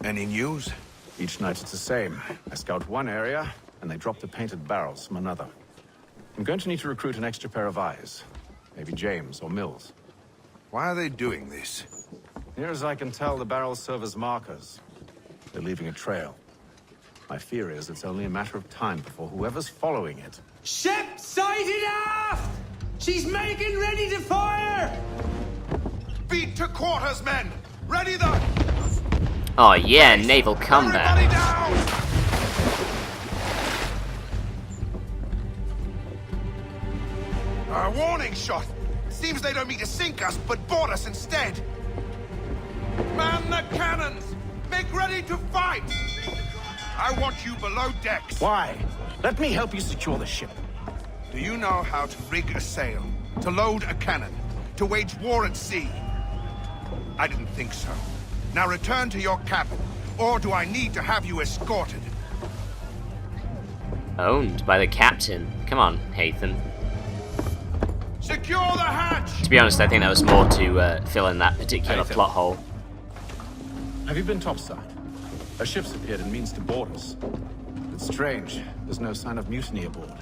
Any news? Each night it's the same. I scout one area, and they drop the painted barrels from another. I'm going to need to recruit an extra pair of eyes. Maybe James or Mills. Why are they doing this? Near as I can tell, the barrels serve as markers. They're leaving a trail. My fear is it's only a matter of time before whoever's following it... Ship sighted aft! She's making ready to fire! Beat to quarters, men! Ready the... Oh yeah, naval combat. Everybody down! A warning shot! Seems they don't mean to sink us, but board us instead! Man the cannons! Make ready to fight! I want you below decks. Why? Let me help you secure the ship. Do you know how to rig a sail? To load a cannon? To wage war at sea? I didn't think so. Now return to your cabin, or do I need to have you escorted? Owned by the captain. Come on, Hathan. Secure the hatch! To be honest, I think that was more to fill in that particular Hathan. plot hole. Have you been topside? A ship's appeared and means to board us. It's strange. There's no sign of mutiny aboard.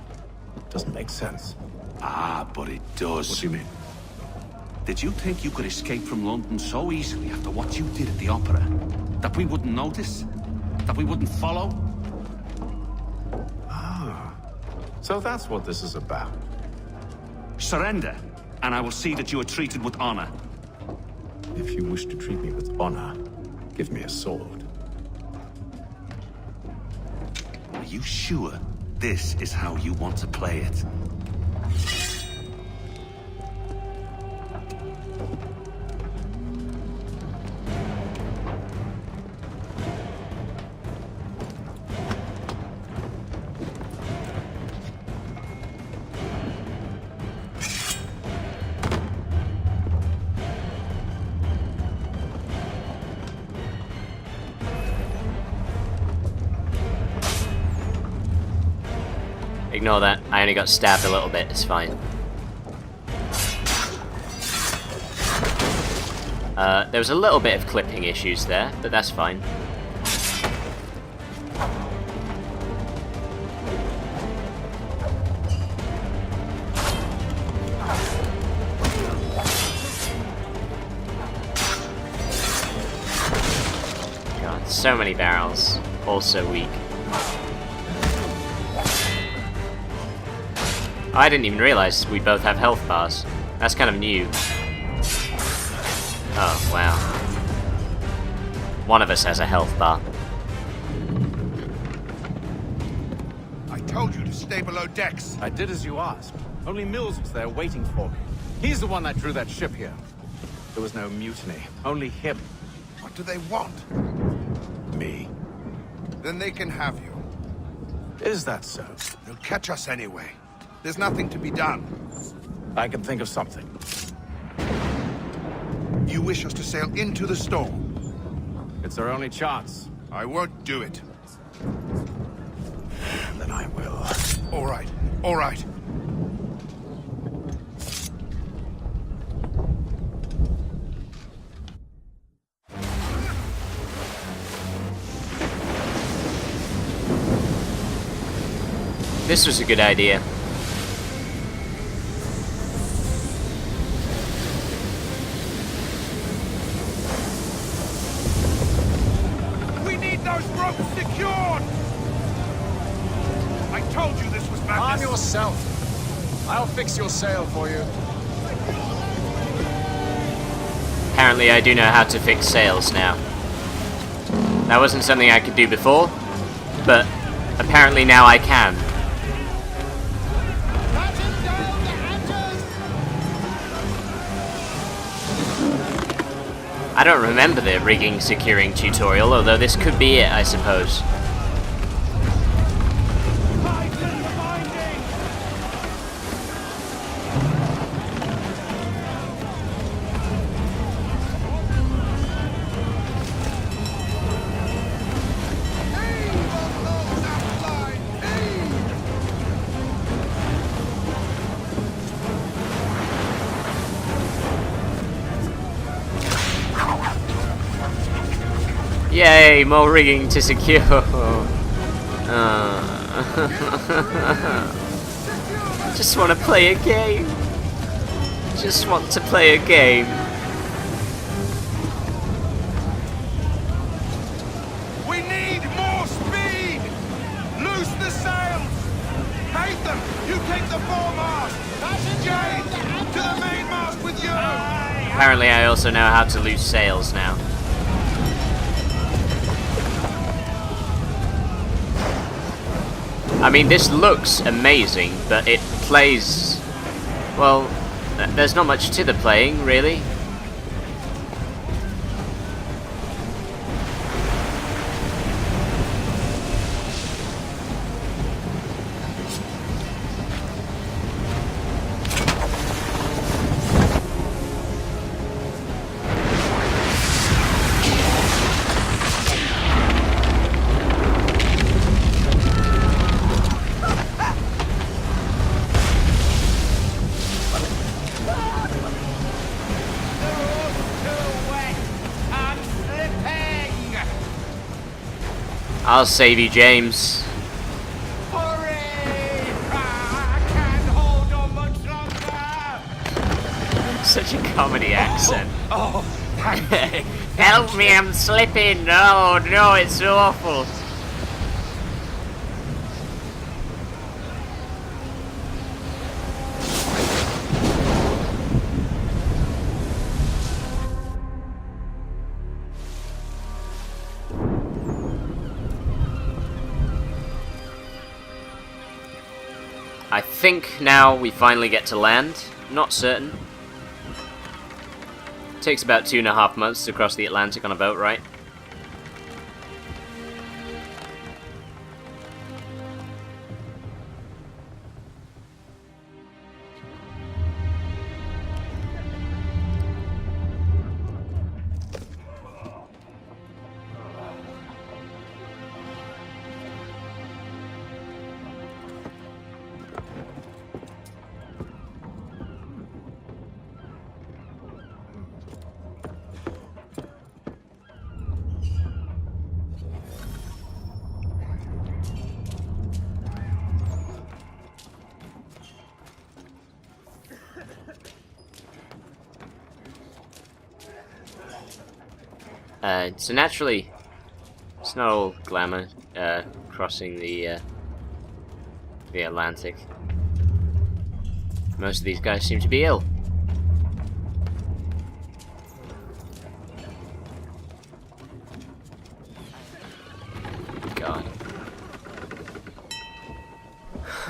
Doesn't make sense. Ah, but it does. What do you mean? Did you think you could escape from London so easily after what you did at the opera? That we wouldn't notice? That we wouldn't follow? Ah. So that's what this is about. Surrender, and I will see that you are treated with honor. If you wish to treat me with honor, give me a sword. Are you sure this is how you want to play it? Ignore that. I only got stabbed a little bit. It's fine. There was a little bit of clipping issues there, but that's fine. God, so many barrels. All so weak. I didn't even realize we both have health bars. That's kind of new. Oh, wow. One of us has a health bar. I told you to stay below decks. I did as you asked. Only Mills was there waiting for me. He's the one that drew that ship here. There was no mutiny. Only him. What do they want? Me. Then they can have you. Is that so? They'll catch us anyway. There's nothing to be done. I can think of something. You wish us to sail into the storm? It's our only chance. I won't do it. Then I will. All right, all right. This was a good idea. We need those ropes secured! I told you this was madness. Arm yourself. I'll fix your sail for you. Apparently I do know how to fix sails now. That wasn't something I could do before, but apparently now I can. I don't remember the rigging securing tutorial, although this could be it, I suppose. Yay, more rigging to secure. Just want to play a game. Just want to play a game. We need more speed! Loose the sails! Haytham, you take the foremast! Jade, to the mainmast with you! Apparently I also know how to loose sails now. I mean, this looks amazing, but it plays... well, there's not much to the playing, really. I'll save you, James. Hurry! I can't hold on much longer. Such a comedy accent. Oh, Help me, I'm slipping. No, no, it's awful. I think now we finally get to land. Not certain. Takes about 2.5 months to cross the Atlantic on a boat, right? So naturally, it's not all glamour crossing the Atlantic. Most of these guys seem to be ill. God.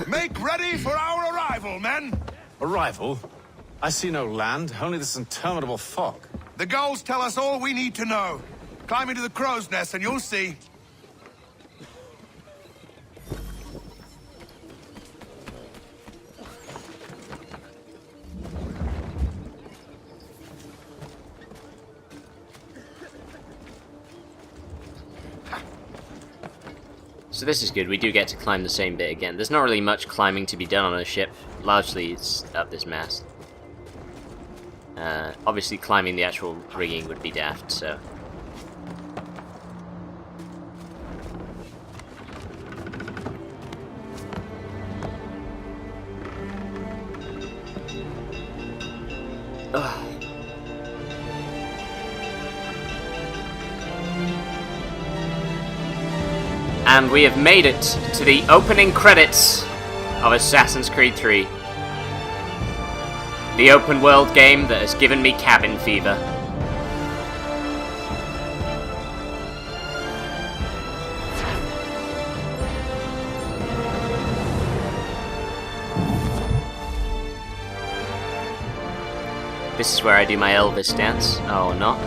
Make ready for our arrival, men! Arrival? I see no land, only this interminable fog. The gulls tell us all we need to know. Climb into the crow's nest and you'll see. So this is good, we do get to climb the same bit again. There's not really much climbing to be done on a ship. Largely it's up this mast. Obviously climbing the actual rigging would be daft, so... Ugh. And we have made it to the opening credits of Assassin's Creed 3. The open world game that has given me cabin fever. This is where I do my Elvis dance. Oh, not.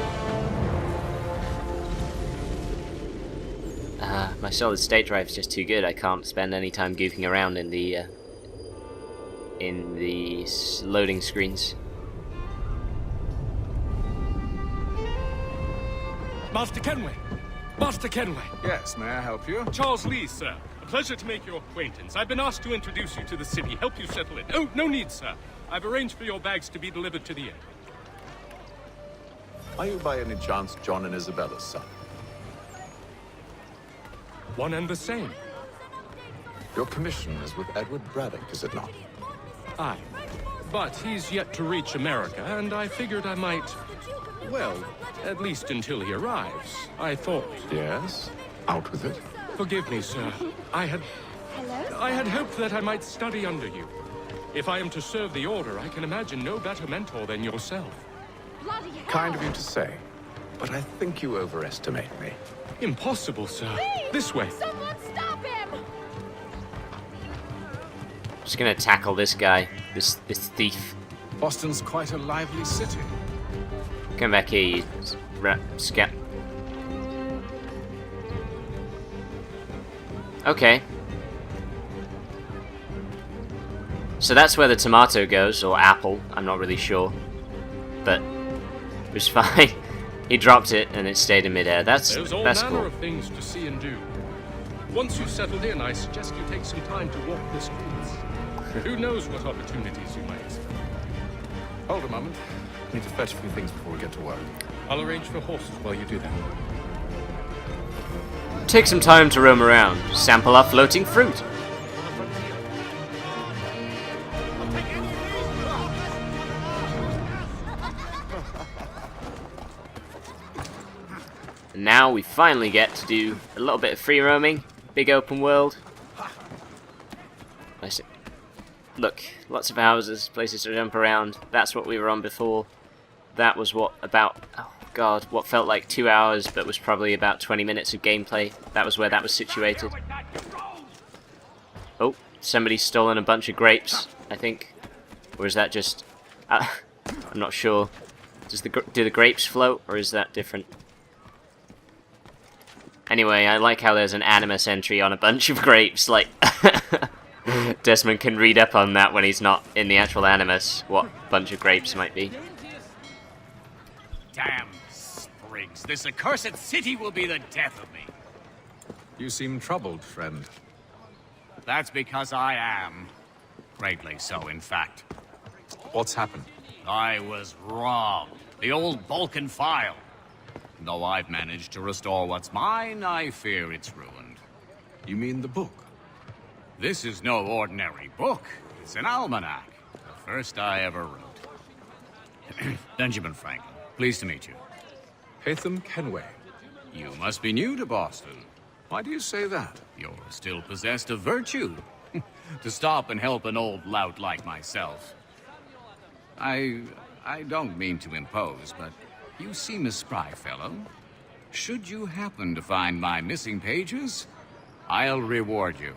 My solid state drive is just too good. I can't spend any time goofing around in the loading screens. Master Kenway! Master Kenway! Yes, may I help you? Charles Lee, sir. A pleasure to make your acquaintance. I've been asked to introduce you to the city, help you settle in. Oh, no need, sir. I've arranged for your bags to be delivered to the inn. Are you by any chance John and Isabella's son? one and the same. Your commission is with Edward Braddock, is it not? Aye. But he's yet to reach America, and I figured I might... Well, at least until he arrives. I thought... Yes? Out with it. Forgive me, sir. I had hoped that I might study under you. If I am to serve the Order, I can imagine no better mentor than yourself. Bloody hell. Kind of you to say, but I think you overestimate me. Impossible, sir. Please, This way. Someone stop him! Just gonna tackle this guy, this thief. Boston's quite a lively city. Come back here, you scat. Okay. So that's where the tomato goes, or apple, I'm not really sure. But it was fine. He dropped it and it stayed in midair. That's There's all manner cool. of things to see and do. Once you've settled in, I suggest you take some time to walk the streets. Who knows what opportunities you might expect. Hold a moment. Need to fetch a few things before we get to work. I'll arrange for horses while you do that. Take some time to roam around. Sample our floating fruit. And now we finally get to do a little bit of free roaming. Big open world. I see. Look, lots of houses, places to jump around. That's what we were on before. That was what about, oh god, what felt like 2 hours, but was probably about 20 minutes of gameplay. That was where that was situated. Oh, somebody's stolen a bunch of grapes, I think. Or is that just... I'm not sure. Do the grapes float, or is that different? Anyway, I like how there's an Animus entry on a bunch of grapes, like... Desmond can read up on that when he's not in the actual Animus, what bunch of grapes might be. Damn sprigs. This accursed city will be the death of me. You seem troubled, friend. That's because I am. Greatly so, in fact. What's happened? I was robbed. The old Balkan file. Though I've managed to restore what's mine, I fear it's ruined. You mean the book? This is no ordinary book. It's an almanac. The first I ever wrote. Benjamin Franklin, pleased to meet you. Haytham Kenway. You must be new to Boston. Why do you say that? You're still possessed of virtue. To stop and help an old lout like myself. I don't mean to impose, but you seem a spry fellow. Should you happen to find my missing pages, I'll reward you.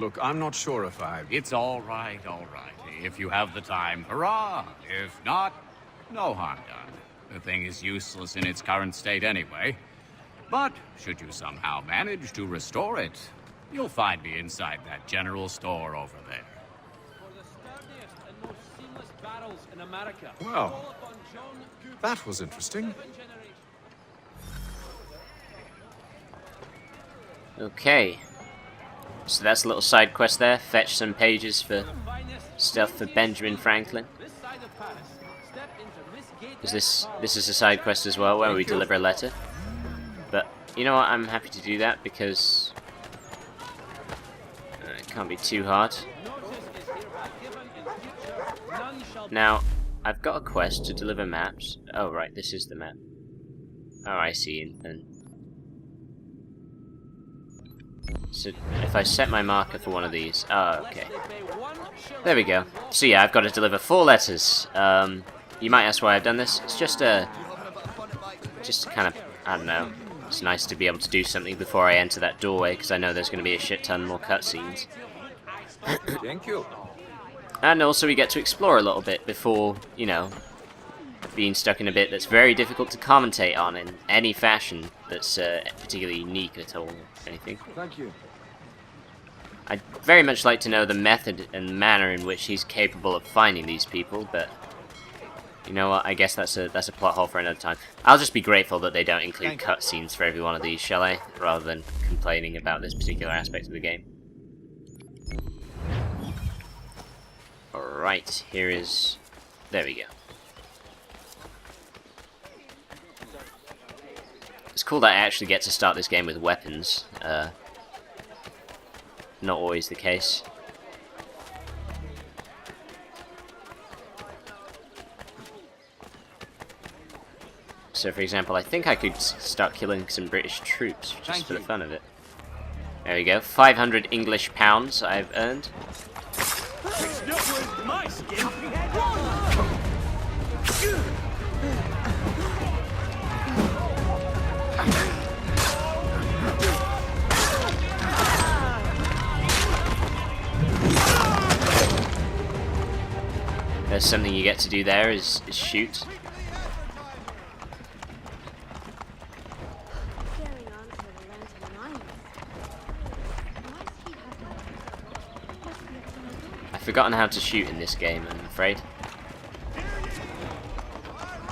Look, I'm not sure if I... It's all right, all right. If you have the time, hurrah! If not, no harm done. The thing is useless in its current state anyway. But should you somehow manage to restore it, you'll find me inside that general store over there. Well, that was interesting. Okay. So that's a little side quest there. Fetch some pages for stuff for Benjamin Franklin. Is this is a side quest as well, where we deliver a letter. But you know what? I'm happy to do that because it can't be too hard. Now I've got a quest to deliver maps. Oh right, this is the map. Oh, I see. And so if I set my marker for one of these, oh, okay. There we go. So yeah, I've got to deliver 4 letters. You might ask why I've done this. It's just kind of, I don't know. It's nice to be able to do something before I enter that doorway, because I know there's going to be a shit ton more cutscenes. Thank you. And also we get to explore a little bit before, you know, being stuck in a bit that's very difficult to commentate on in any fashion that's particularly unique at all, or anything. Thank you. I'd very much like to know the method and manner in which he's capable of finding these people, but you know what, I guess that's a plot hole for another time. I'll just be grateful that they don't include cutscenes for every one of these, shall I? Rather than complaining about this particular aspect of the game. Alright, here is... there we go. It's cool that I actually get to start this game with weapons. not always the case. So, for example, I think I could start killing some British troops just for the fun of it. There we go. 500 English pounds I've earned. There's something you get to do there is shoot. I've forgotten how to shoot in this game, I'm afraid.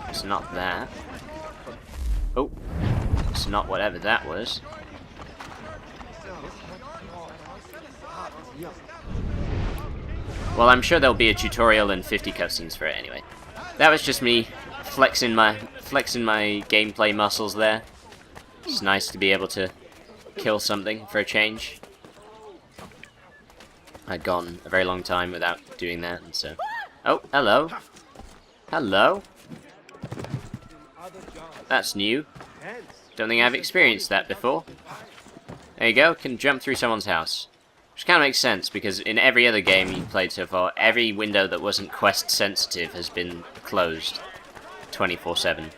It's not that. Oh, it's not whatever that was. Well, I'm sure there'll be a tutorial and 50 cutscenes for it anyway. That was just me flexing my gameplay muscles there. It's nice to be able to kill something for a change. I'd gone a very long time without doing that, and so... Oh, hello. Hello. That's new. Don't think I've experienced that before. There you go, can jump through someone's house. Which kind of makes sense, because in every other game you've played so far, every window that wasn't quest sensitive has been closed 24/7.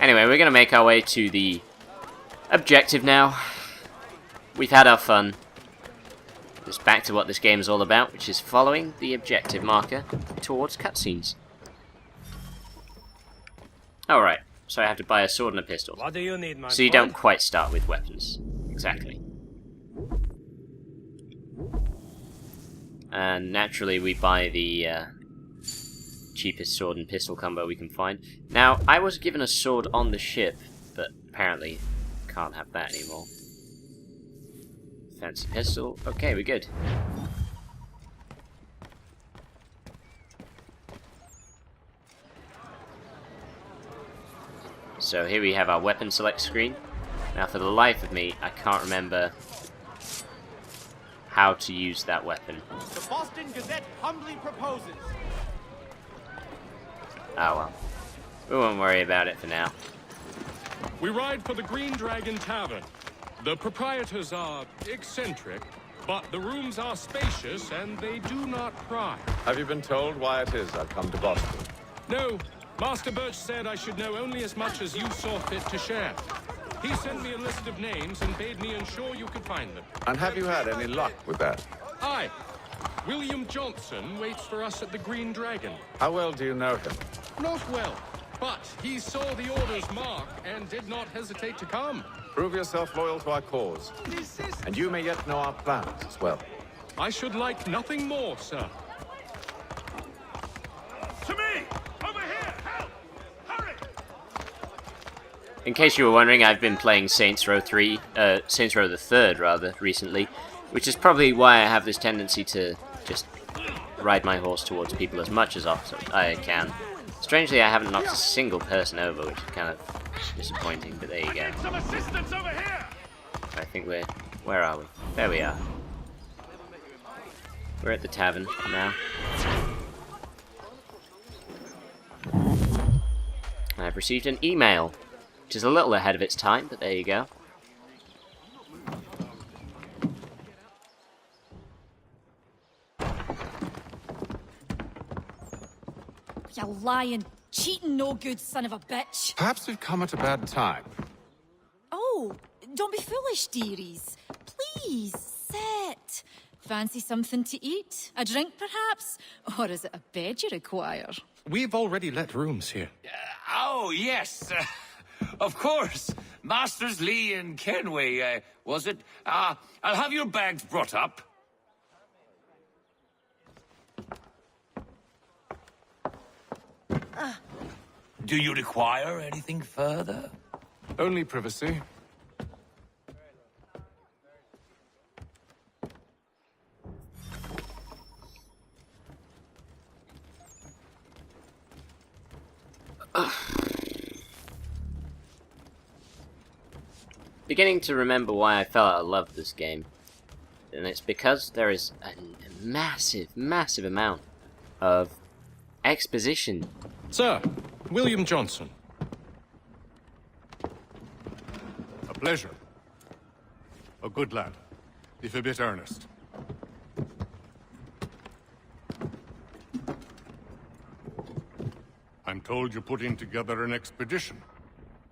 Anyway, we're going to make our way to the objective now. We've had our fun. It's back to what this game is all about, which is following the objective marker towards cutscenes. Alright, so I have to buy a sword and a pistol. What do you need, my So you don't quite start with weapons. Exactly. And naturally we buy the cheapest sword and pistol combo we can find. Now, I was given a sword on the ship, but apparently can't have that anymore. Fancy pistol. Okay, we're good. So here we have our weapon select screen. Now for the life of me, I can't remember how to use that weapon. The Boston Gazette humbly proposes. Oh well. We won't worry about it for now. We ride for the Green Dragon Tavern. The proprietors are eccentric, but the rooms are spacious and they do not pry. Have you been told why it is I've come to Boston? No, Master Birch said I should know only as much as you saw fit to share. He sent me a list of names and bade me ensure you could find them. And have you had any luck with that? Aye. William Johnson waits for us at the Green Dragon. How well do you know him? Not well, but he saw the order's mark and did not hesitate to come. Prove yourself loyal to our cause. And you may yet know our plans as well. I should like nothing more, sir. To me! Over here! Help! Hurry! In case you were wondering, I've been playing Saints Row the Third rather recently, which is probably why I have this tendency to just ride my horse towards people as much as I can. Strangely, I haven't knocked a single person over, which is kind of disappointing, but there you go. Some assistance over here! I think where are we? There we are. We're at the tavern now. I've received an email, which is a little ahead of its time, but there you go. You lying, cheating, no good son of a bitch. Perhaps we've come at a bad time. Oh, don't be foolish, dearies. Please, sit. Fancy something to eat? A drink, perhaps? Or is it a bed you require? We've already let rooms here. Oh, yes. Of course. Masters Lee and Kenway, was it? I'll have your bags brought up. Do you require anything further? Only privacy. beginning to remember why I fell out of love with this game. And it's because there is a massive, massive amount of exposition. Sir, William Johnson. A pleasure. A good lad, if a bit earnest. I'm told you're putting together an expedition.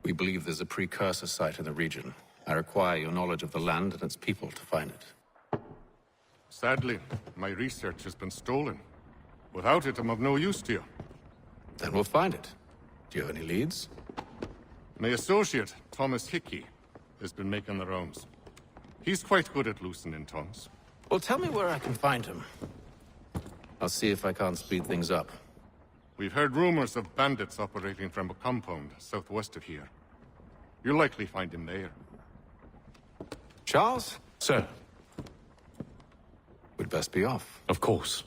We believe there's a precursor site in the region. I require your knowledge of the land and its people to find it. Sadly, my research has been stolen. Without it, I'm of no use to you. Then we'll find it. Do you have any leads? My associate, Thomas Hickey, has been making the rounds. He's quite good at loosening tongues. Well, tell me where I can find him. I'll see if I can't speed things up. We've heard rumors of bandits operating from a compound southwest of here. You'll likely find him there. Charles? Sir, We'd best be off. of course.